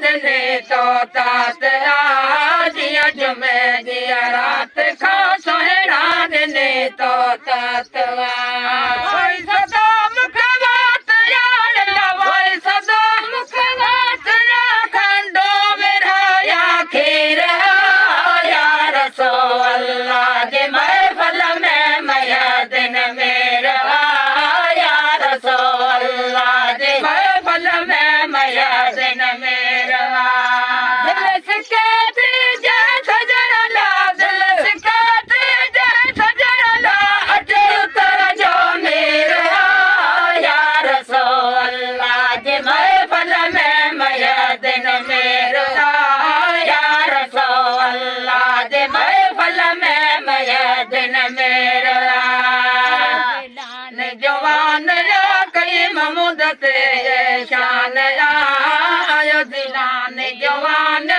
दिने तो तात जिया जुमे दिया रात खा सोहरा दिने तो तातवा सदा मुखवात यार लवाई सदा मुखवात या खंडो मेरा या खीर या रसो अल्लाह जे महफल में मया दिन मेरा या रसो अल्लाह जे महफल में मया दिन मेरा दिल सिकाते जा सजन ला दिल सिकाते जा सजन ला अजे उतर जो मेरा या रसो अल्लाह जे महफल में मया दिन मेरा या रसो अल्लाह जे महफल में मया दिन मेरा जवान या कई ममुद ते शान आयो दिलान जवान